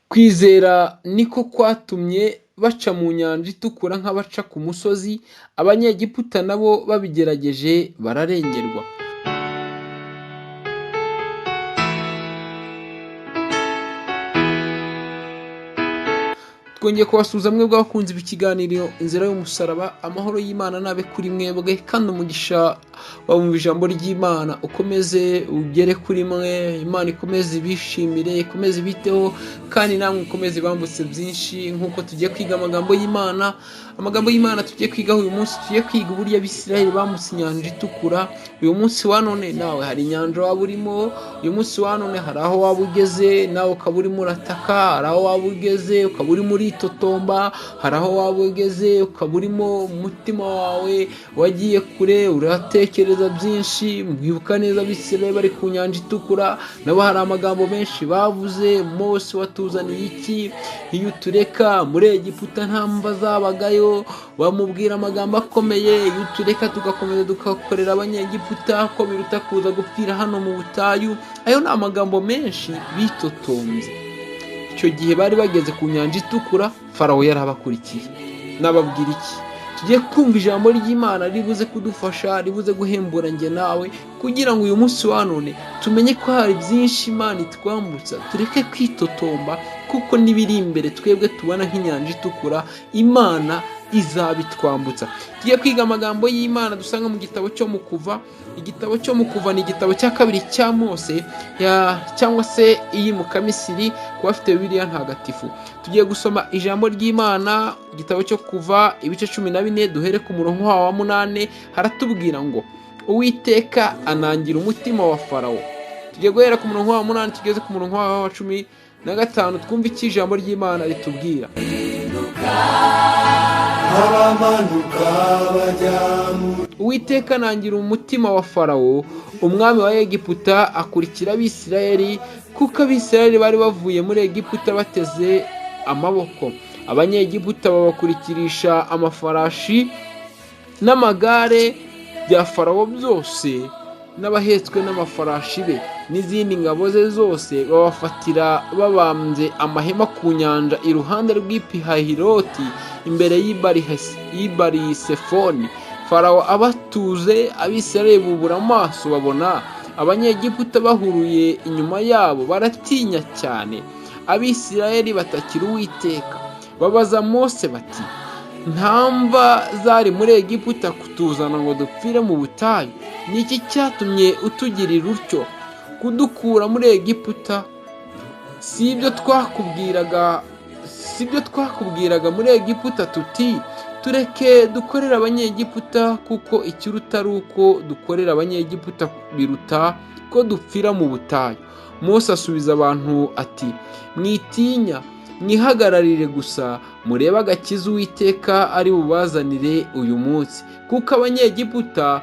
Kwizera niko kwatumye baca mu nyanja itukura nk'abaca ku musozi, Abanyegiputa nabo babigerageje bararengerwa. Twongeye kubasuhuza mwebwe abakunzi b'ikiganiro Inzira y'Umusaraba, amahoro y'Imana nabe kuri mwebwe kandi umugisha wabumva ijambo ry'Imana ukomeze ugere kuri mwe, Imana ikomeze ibishimire, ikomeze ibiteho kandi namwe ikomeze ibambutse byinshi nk'uko tugiye kwiga amagambo y'Imana. Amagambo y'Imana tugiye kwigaho uyu munsi, tugiye kwiga uburyo Abisirayeli bambutse inyanja itukura. Uyu munsi wa none nawe hari inyanja waba urimo, uyu munsi wa none hari aho waba ugeze nawe ukaba urimo urataka, hari aho waba ugeze ukaba urimo uritotomba, hari aho waba ugeze ukaba urimo umutima wawe wagiye kure uratekereza byinshi. Mwibuka neza Abisirayeli bari ku nyanja itukura, nabo hari amagambo menshi bavuze. Mose watuzaniye iki? Iyo utureka muri Egiputa nta mva zabagayo. Bamubwira amagambo akomeye, iyo utureka tugakomeza tugakorera Abanyegiputa ko biruta kuza gupfira hano mu butayu. Ayo ni amagambo menshi bitotombye. Icyo gihe bari bageze ku nyanja itukura, Farawo yarabakurikiye. Nababwira iki? Tugiye kumva ijambo ry'Imana ribuze kudufasha, ribuze guhembura njye nawe, kugira ngo uyu munsi wa none tumenye ko hari byinshi Imana itwambutsa. Tureke kwitotomba, kuko n'ibiri imbere twebwe tubona nk'inyanja itukura, Imana izabitwambutsa. Tugiye kwiga amagambo y'Imana dusanga mu gitabo cyo mu Kuva. Igitabo cyo mu Kuva ni igitabo cya kabiri cya Mose, cyangwa se iyimuka Misiri ku bafite Bibiliya ntagatifu. Tugiye gusoma ijambo ry'Imana, igitabo cyo Kuva ibice 14, duhere ku murongo wa 8. Haratubwira ngo Uwiteka anangira umutima wa Farawo. Tugiye guhera ku murongo wa 8 tugeze ku murongo wa 15, twumva iki ijambo ry'Imana ritubwira. Uwiteka anangira umutima wa Farawo umwami wa Egiputa, akurikira Abisirayeli, kuko Abisirayeli bari bavuye muri Egiputa bateze amaboko. Abanyegiputa babakurikirisha amafarashi n'amagare bya Farawo byose, n'abahetswe n'amafarashi be n'izindi ngabo ze zose babafatira babambye amahema ku nyanja iruhande rw'Ipihahiroti imbere y'Ibarisefoni. Farawo abatuze, Abisirayeli bubura amaso babona Abanyegiputa bahuruye inyuma yabo, baratinya cyane. Abisirayeli batakira Uwiteka, babaza Mose bati, nta mva zari muri Egiputa kutuzana ngo dupfire mu butayu? Ni iki cyatumye utugirira utyo kudukura muri Egiputa? Si ibyo twakubwiraga muri Egiputa tuti, tureke dukorera Abanyegiputa, kuko ikiruta ari uko dukorera Abanyegiputa biruta ko dupfira mu butayu. Mose asubiza abantu ati, mwitinya, mwihagararire gusa murebe agakiza Uwiteka ari bubazanire uyu munsi, kuko Abanyegiputa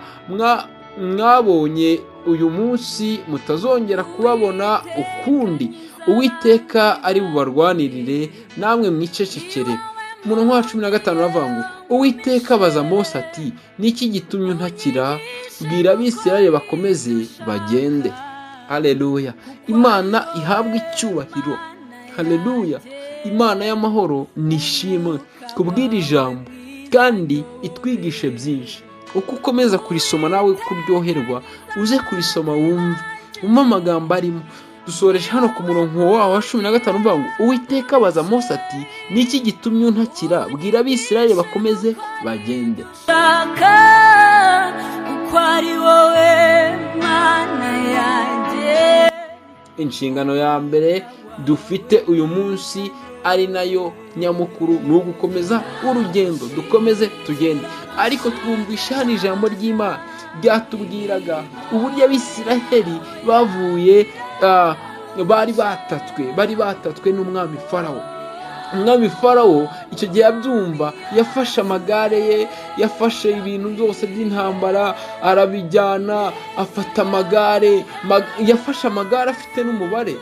mwabonye uyu munsi mutazongera kubabona ukundi. Uwiteka ari bubarwanirire, namwe mwicecekere. Umurongo wa 15 uravuga ngo Uwiteka abaza Mose ati, niki gitumye untakira? Bwira Abisirayeli bakomeze bagende. Haleluya! Imana ihabwe icyubahiro. Haleluya! Imana y'amahoro nishimwe kubwira ijambo kandi itwigishe byinshi. Uko ukomeza kurisoma nawe kuryoherwa, uze kurisoma wumve amagambo arimo. Dusoreje hano ku murongo wa 15 uvuga ngo Uwiteka abaza Mose ati, niki gitumye untakira? Bwira Abisirayeli bakomeze bagende. Uko ari wowe Mana yanjye. Inshingano ya mbere dufite uyu munsi ari nayo nyamukuru ni ugukomeza urugendo, dukomeze tugende. Ariko twumvisha hano ijambo ry'Imana ryatubwiraga uburyo Abisirayeli bavuye, bari batatswe n'umwami Farawo. Umwami Farawo icyo gihe abyumva, yafashe amagare ye, yafashe ibintu byose by'intambara arabijyana, afata amagare, yafashe amagare afite n'umubare.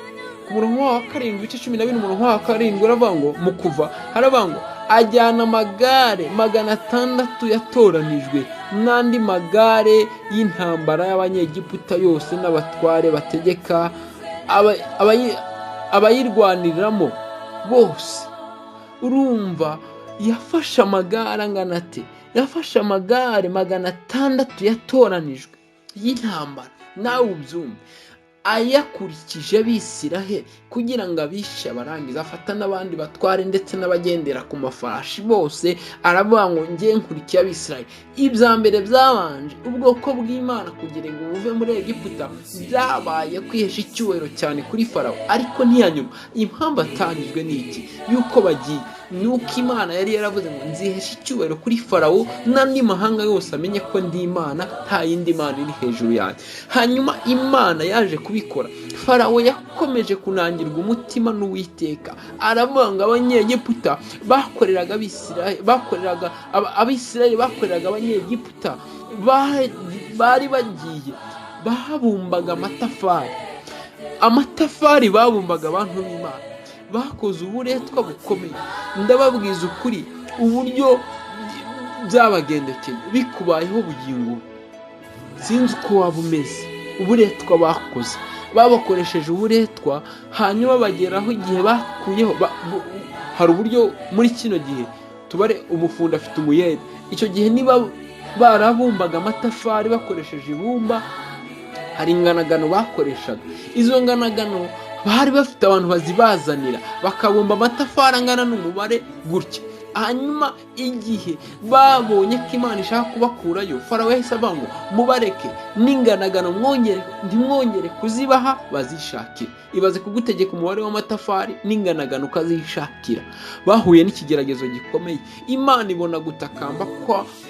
Ku murongo wa 7 ibice 12 umurongo wa 7 uravuga ngo mu Kuva haravuga ngo ajyana amagare 600 yatoranijwe n'andi magare y'intambara y'Abanyegiputa yose n'abatware bategeka abayirwaniriramo. bose. Urumva yafashe amagare angana ate? Yafashe amagare 600 yatoranijwe y'intambara, nawe ubyumve, ayakurikije Abisiraheli kugira ngo abishe abarangiza, afata n'abandi batware ndetse n'abagendera ku mafarashi bose, aravuga ngo ngiye nkurikiye Abisiraheli. Ibya mbere byabanje ubwoko bw'Imana kugira ngo buve muri Egiputa byabaye kwihesha icyubahiro cyane kuri Farawo, ariko ntiyanyuma. Impamvu atanyuzwe n'iki? Yuko bagiye nuko Imana yari yaravuze ngo nzihesha icyubahiro kuri Farawo n'andi mahanga yose amenye ko ndi Imana, nta yindi Mana iri hejuru yanjye. Hanyuma Imana yaje kubikora. Farawo yakomeje kunangirwa umutima n'Uwiteka, aravuga ngo Abanyegiputa bakoreraga Abisiraheli bakoreraga Abanyegiputa bari bagiye babumbaga amatafari babumbaga abantu b'Imana, bakoze uburetwa bukomeye. Ndababwiza ukuri uburyo byabagendekeye bikubayeho bugingo, sinzi uko waba umeze. Uburetwa bakoze, babakoresheje uburetwa, hanyuma bageraho igihe bakuyeho. Hari uburyo muri kino gihe tubare umufundi afite umuyede, icyo gihe niba barabumbaga amatafari bakoresheje ibumba, hari inganagano bakoreshaga. Izo nganagano bari bafite abantu bazibazanira, bakabumba amatafari angana n'umubare gutya. Hanyuma igihe babonye ko Imana ishaka kubakurayo, Farawo yahise avuga ngo mubareke n'inganagano ntimwongere kuzibaha, bazishakira. Ibaze kugutegeka umubare w'amatafari n'inganagano ukazishakira. Bahuye n'ikigeragezo gikomeye. Imana ibona gutakamba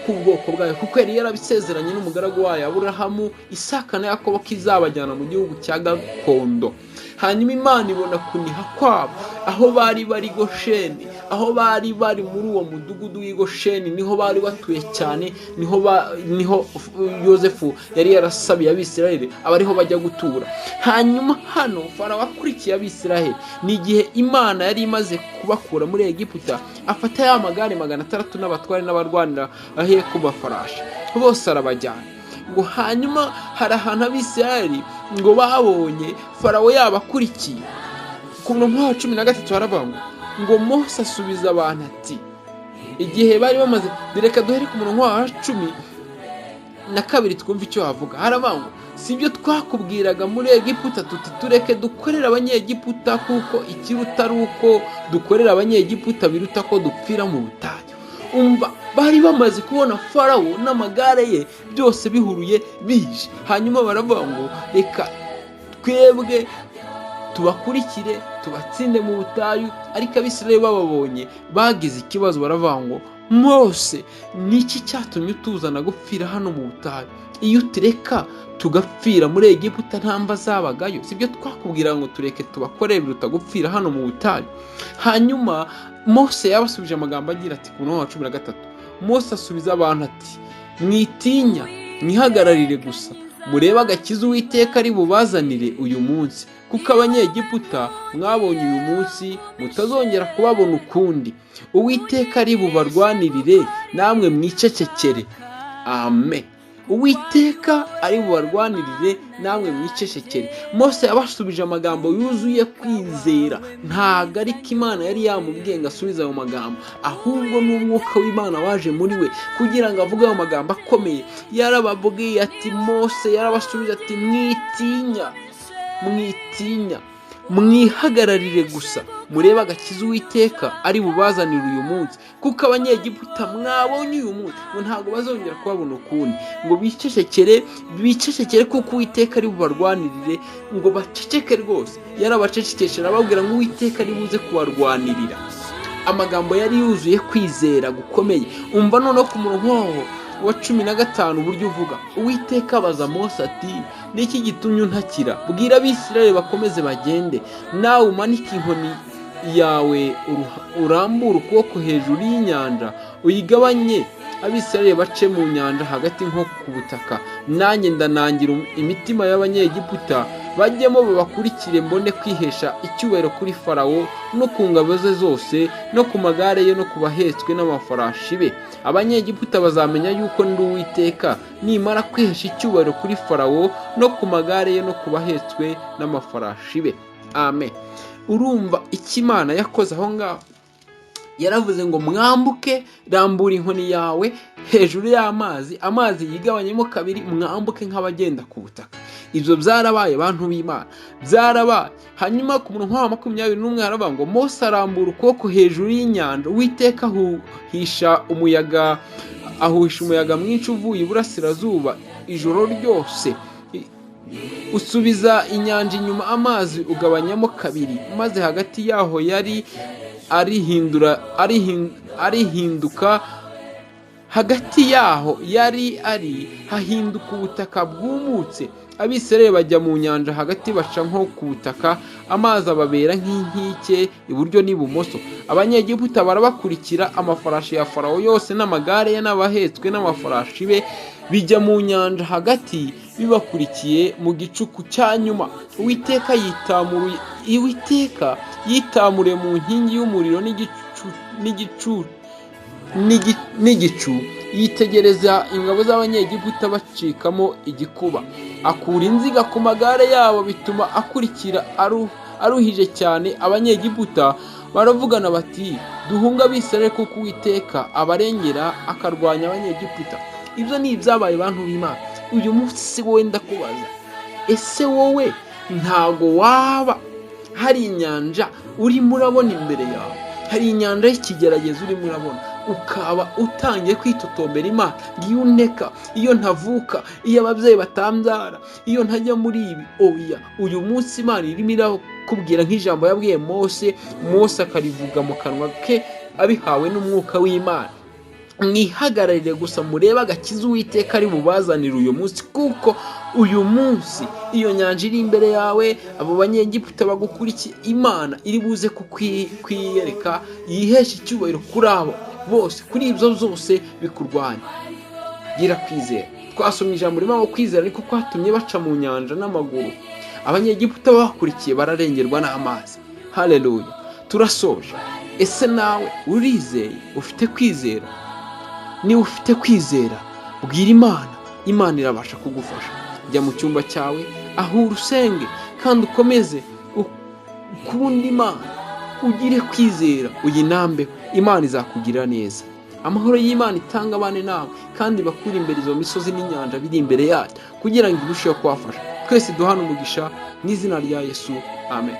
k'ubwoko bwayo, kuko yari yarabisezeranye n'umugaragu wayo Aburahamu, Isaka na Yakobo ko izabajyana mu gihugu cya gakondo. Hanyuma Imana ibona kuniha kwabo, aho bari Gosheni, aho bari muri uwo mudugudu w'i Gosheni, niho bari batuye cyane, niho Yosefu yari yarasabiye Abisiraheli abariho bajya gutura. Hanyuma hano Farawo akurikiye Abisiraheli, ni igihe Imana yari imaze kubakura muri Egiputa, afata ya magare 600 n'abatware n'abarwanira ahiye ku mafarashi, bose arabajyana. Ngo hanyuma hari ahantu Abisiraheli ngo babonye Farawo yabakurikiye. Ku murongo wa 13 haravuga ngo Mose asubiza abantu ati, igihe bari bamaze, reka duhere ku murongo wa 12 twumva icyo havuga. Haravuga ngo sibyo twakubwiraga muri Egiputa tuti tureke dukorera Abanyegiputa, kuko ikiruta ari uko dukorera Abanyegiputa biruta ko dupfira mu butayu. Umva, bari bamaze kubona Farawo n'amagare ye byose bihuruye bije. Hanyuma baravuga ngo reka twebwe tubakurikire tubatsinde mu butayu. Ariko Abisiraheli bababonye bagize ikibazo, baravuga ngo Mose, niki cyatumye utuzana gupfira hano mu butayu? Iyo utureka tugapfira muri Egiputa ntamba zabagayo, sibyo twakubwira ngo tureke tubakorere biruta gupfira hano mu butayu? Hanyuma Mose yabasubije amagambo agira ati ku murongo wa 13, Mose asubiza abantu ati, mwitinya, mwihagararire gusa, murebe agakiza Uwiteka ari bubazanire uyu munsi, kuko Abanyegiputa mwabonye uyu munsi mutazongera kubabona ukundi. Uwiteka ari bubarwanirire, namwe mwicecekere. Amen. Uwiteka ari bubarwanirire, namwe mwicecekere. Mose yabasubije amagambo yuzuye kwizera. Ntago ari ko Imana yari yamubwiye ngo asubize ayo magambo, ahubwo n'umwuka w'Imana waje muri we kugira ngo avuge ayo magambo akomeye. Yarababwiye ati, Mose yarabasubije ati, mwitinya, mwihagararire gusa, murebe agakiza Uwiteka ari bubazanire uyu munsi, kuko Abanyegiputa mwabonye uyu munsi ngo ntabwo bazongera kubabona ukundi. Ngo bicecekere kuko Uwiteka ari bubarwanirire. Ngo baceceke rwose. Yarabacecekesha arababwira ngo Uwiteka ari buze kubarwanirira. Amagambo yari yuzuye kwizera gukomeye. Umva noneho ku murongo wa 15 uburyo uvuga. Uwiteka abaza Mose ati, niki gitumye untakira? Bwira Abisiraheli bakomeze bagende, nawe umanike inkoni yawe urambura ukuboko hejuru y'inyanja uyigabanye, Abisiraheli bace mu nyanja hagati nko ku butaka. Nanjye ndanangira imitima y'Abanyegiputa bajyemo babakurikire, mbone kwihesha icyubahiro kuri Farawo no ku ngabo ze zose no ku magare ye no ku bahetswe n'amafarashi be. Abanyegiputa bazamenya yuko ndi Uwiteka nimara kwihesha icyubahiro kuri Farawo no ku magare ye no ku bahetswe n'amafarashi be. Amen. urumva icyo Imana yakoze aho ngaho. Yaravuze ngo mwambuke, rambura inkoni yawe hejuru y'amazi, amazi yigabanyemo kabiri, mwambuke nk'abagenda ku butaka. Ibyo byarabaye bantu b'Imana, byarabaye. Hanyuma ku murongo wa 21 haravuga ngo Mose arambura ukuboko hejuru y'inyanja, Uwiteka ahuhisha umuyaga mwinshi uvuye iburasirazuba ijoro ryose, usubiza inyanja inyuma, amazi ugabanyamo kabiri, maze hagati yaho yari arihinduka, hagati yaho yari hahinduka ubutaka bwumutse. Abisirayeli bajya mu nyanja hagati, baca nko ku butaka, amazi ababera nk'inkike iburyo n'ibumoso. Abanyegiputa barabakurikira, amafarashi ya Farawo yose n'amagare ye n'abahetswe n'amafarashi be bijya mu nyanja hagati bibakurikiye mu gicuku cya nyuma. Uwiteka yitamuriye mu nkingi y'umuriro n'igicu, yitegereza ingabo z'abanyegiputa bacikamo igikuba. Akura inziga ku magare yabo, bituma akurikira aruhije cyane. Abanyegiputa baravugana bati duhunga Abisirayeli kuko Uwiteka abarengera akarwanya Abanyegiputa. Ibyo ni ibyabaye bantu b'Imana. Uyu munsi wowe ndakubaza, ese wowe ntago waba hari inyanja urimo urabona imbere yawe, hari inyanja y'ikigeragezo urimo urabona, ukaba utangiye kwitotombera Imana, iyo uneka, iyo ntavuka, iyo ababyeyi batambyara, iyo ntajya muri ibi? Oya, uyu munsi Imana irimo irakubwira nk'ijambo yabwiye Mose akarivuga mu kanwa ke abihawe n'umwuka w'Imana. Mwihagararire gusa murebe agakiza Uwiteka ari bubazanire uyu munsi, kuko uyu munsi iyo nyanja iri imbere yawe, abo banyegiputa bagukurikiye, Imana iri buze kukwiyereka, yihesha icyubahiro kuri abo bose, kuri ibyo byose bikurwanya. Gira kwizera. Twasomye ijambo ririmo kwizera, ariko kwatumye baca mu nyanja n'amaguru. Abanyegiputa bakurikiye bararengerwa n'amazi. Haleluya. Turasoje. Ese nawe urizeye? Ufite kwizera? Niba ufite kwizera, bwira Imana irabasha kugufasha. Jya mu cyumba cyawe, ahura usenge, kandi ukomeze ukunda Imana, ugire kwizera, uyinambe. Imana izakugirira neza. Amahoro y'Imana itanga abane nawe, kandi bakuri imbere izo misozi n'inyanja biri imbere yayo, kugira ngo irusheho kubafasha. Twese duhana umugisha mu izina rya Yesu. Amen.